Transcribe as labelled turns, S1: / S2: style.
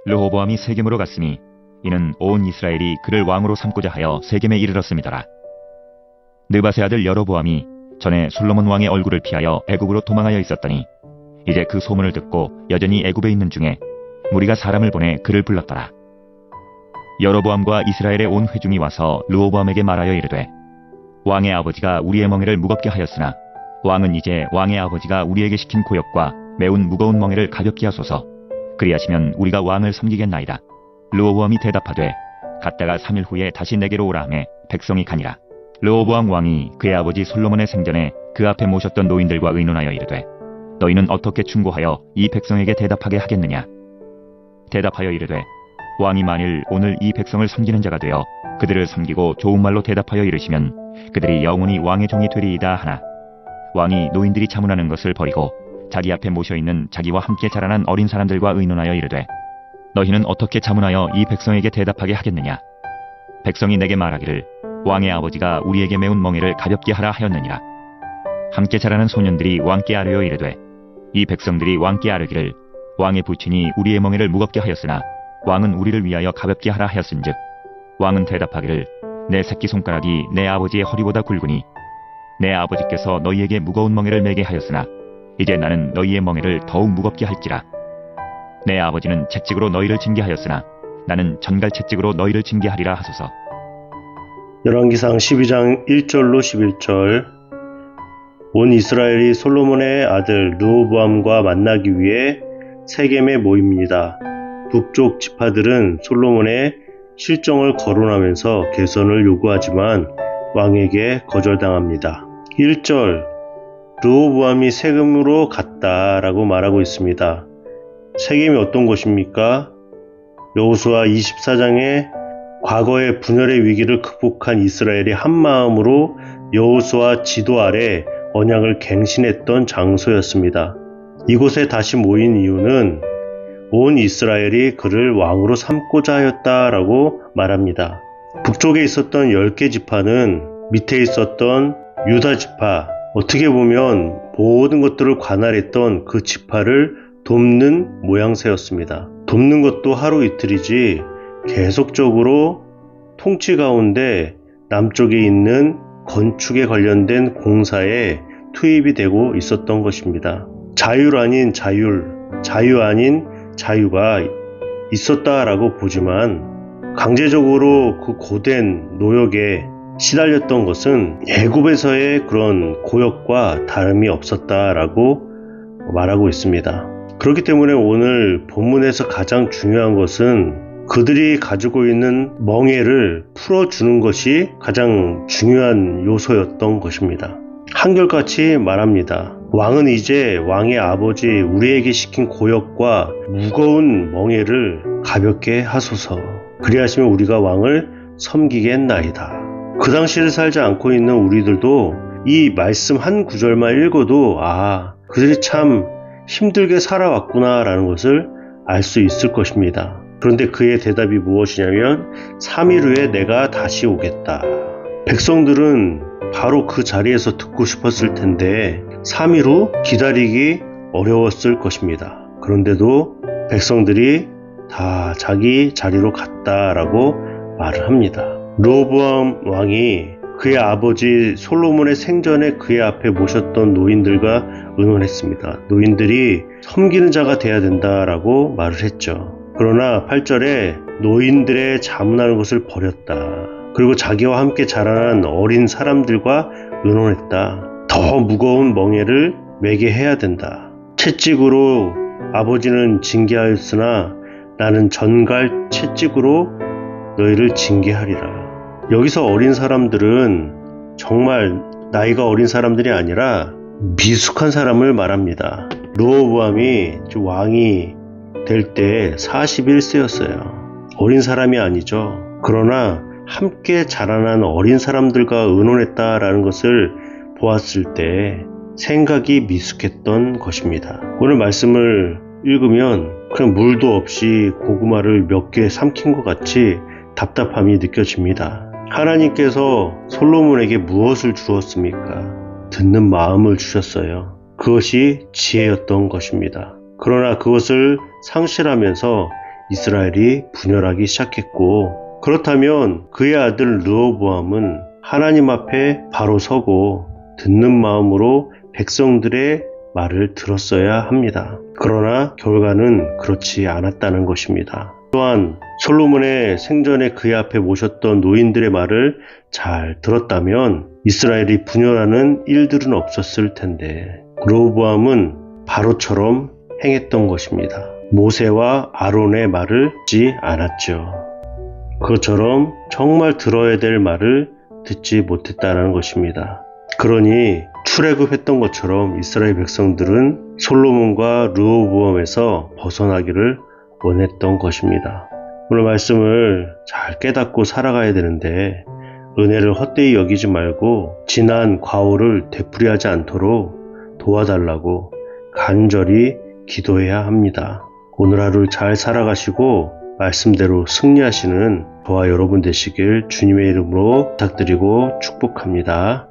S1: 르호보암이 세겜으로 갔으니 이는 온 이스라엘이 그를 왕으로 삼고자 하여 세겜에 이르렀음이더라. 느밧의 아들 여로보암이 전에 솔로몬 왕의 얼굴을 피하여 애굽으로 도망하여 있었더니 이제 그 소문을 듣고 여전히 애굽에 있는 중에 무리가 사람을 보내 그를 불렀더라. 여로보암과 이스라엘의 온 회중이 와서 르호보암에게 말하여 이르되 왕의 아버지가 우리의 멍에를 무겁게 하였으나 왕은 이제 왕의 아버지가 우리에게 시킨 고역과 매운 무거운 멍에를 가볍게 하소서. 그리하시면 우리가 왕을 섬기겠나이다. 르호보암이 대답하되 갔다가 3일 후에 다시 내게로 오라 하매 백성이 가니라. 르호보암 왕이 그의 아버지 솔로몬의 생전에 그 앞에 모셨던 노인들과 의논하여 이르되 너희는 어떻게 충고하여 이 백성에게 대답하게 하겠느냐. 대답하여 이르되 왕이 만일 오늘 이 백성을 섬기는 자가 되어 그들을 섬기고 좋은 말로 대답하여 이르시면 그들이 영원히 왕의 종이 되리이다 하나 왕이 노인들이 자문하는 것을 버리고 자기 앞에 모셔있는 자기와 함께 자라난 어린 사람들과 의논하여 이르되 너희는 어떻게 자문하여 이 백성에게 대답하게 하겠느냐. 백성이 내게 말하기를 왕의 아버지가 우리에게 매운 멍에를 가볍게 하라 하였느니라. 함께 자라는 소년들이 왕께 아뢰어 이르되 이 백성들이 왕께 아뢰기를 왕의 부친이 우리의 멍에를 무겁게 하였으나 왕은 우리를 위하여 가볍게 하라 하였은즉 왕은 대답하기를 내 새끼손가락이 내 아버지의 허리보다 굵으니 내 아버지께서 너희에게 무거운 멍에를 매게 하였으나 이제 나는 너희의 멍에를 더욱 무겁게 할지라. 내 아버지는 채찍으로 너희를 징계하였으나 나는 전갈 채찍으로 너희를 징계하리라 하소서.
S2: 열왕기상 12장 1절로 11절. 온 이스라엘이 솔로몬의 아들 르호보암과 만나기 위해 세겜에 모입니다. 북쪽 지파들은 솔로몬의 실정을 거론하면서 개선을 요구하지만 왕에게 거절당합니다. 1절, 르호보암이 세겜으로 갔다라고 말하고 있습니다. 세겜이 어떤 곳입니까? 여호수아 24장에 과거의 분열의 위기를 극복한 이스라엘이 한마음으로 여호수아 지도 아래 언약을 갱신했던 장소였습니다. 이곳에 다시 모인 이유는 온 이스라엘이 그를 왕으로 삼고자 하였다라고 말합니다. 북쪽에 있었던 10개 지파는 밑에 있었던 유다 지파, 어떻게 보면 모든 것들을 관할했던 그 지파를 돕는 모양새였습니다. 돕는 것도 하루 이틀이지 계속적으로 통치 가운데 남쪽에 있는 건축에 관련된 공사에 투입이 되고 있었던 것입니다. 자율 아닌 자유 아닌 자유가 있었다라고 보지만 강제적으로 그 고된 노역에 시달렸던 것은 애굽에서의 그런 고역과 다름이 없었다라고 말하고 있습니다. 그렇기 때문에 오늘 본문에서 가장 중요한 것은 그들이 가지고 있는 멍에를 풀어주는 것이 가장 중요한 요소였던 것입니다. 한결같이 말합니다. 왕은 이제 왕의 아버지 우리에게 시킨 고역과 무거운 멍에를 가볍게 하소서. 그리하시면 우리가 왕을 섬기겠나이다. 그 당시를 살지 않고 있는 우리들도 이 말씀 한 구절만 읽어도 그들이 참 힘들게 살아왔구나 라는 것을 알 수 있을 것입니다. 그런데 그의 대답이 무엇이냐면 3일 후에 내가 다시 오겠다. 백성들은 바로 그 자리에서 듣고 싶었을 텐데 3일 후 기다리기 어려웠을 것입니다. 그런데도 백성들이 다 자기 자리로 갔다라고 말을 합니다. 르호보암 왕이 그의 아버지 솔로몬의 생전에 그의 앞에 모셨던 노인들과 의논했습니다. 노인들이 섬기는 자가 돼야 된다라고 말을 했죠. 그러나 8절에 노인들의 자문하는 것을 버렸다. 그리고 자기와 함께 자라난 어린 사람들과 의논했다. 더 무거운 멍에를 매게 해야 된다. 채찍으로 아버지는 징계하였으나 나는 전갈 채찍으로 너희를 징계하리라. 여기서 어린 사람들은 정말 나이가 어린 사람들이 아니라 미숙한 사람을 말합니다. 르호보암이 왕이 될 때 41세였어요. 어린 사람이 아니죠. 그러나 함께 자라난 어린 사람들과 의논했다라는 것을 보았을 때 생각이 미숙했던 것입니다. 오늘 말씀을 읽으면 그냥 물도 없이 고구마를 몇 개 삼킨 것 같이 답답함이 느껴집니다. 하나님께서 솔로몬에게 무엇을 주었습니까? 듣는 마음을 주셨어요. 그것이 지혜였던 것입니다. 그러나 그것을 상실하면서 이스라엘이 분열하기 시작했고, 그렇다면 그의 아들 르호보암은 하나님 앞에 바로 서고 듣는 마음으로 백성들의 말을 들었어야 합니다. 그러나 결과는 그렇지 않았다는 것입니다. 또한 솔로몬의 생전에 그의 앞에 모셨던 노인들의 말을 잘 들었다면 이스라엘이 분열하는 일들은 없었을 텐데, 르호보암은 바로처럼 행했던 것입니다. 모세와 아론의 말을 듣지 않았죠. 그것처럼 정말 들어야 될 말을 듣지 못했다는 것입니다. 그러니 출애굽했던 것처럼 이스라엘 백성들은 솔로몬과 르호보암에서 벗어나기를 원했던 것입니다. 오늘 말씀을 잘 깨닫고 살아가야 되는데, 은혜를 헛되이 여기지 말고 지난 과오를 되풀이하지 않도록 도와달라고 간절히 기도해야 합니다. 오늘 하루 잘 살아가시고 말씀대로 승리하시는 저와 여러분 되시길 주님의 이름으로 부탁드리고 축복합니다.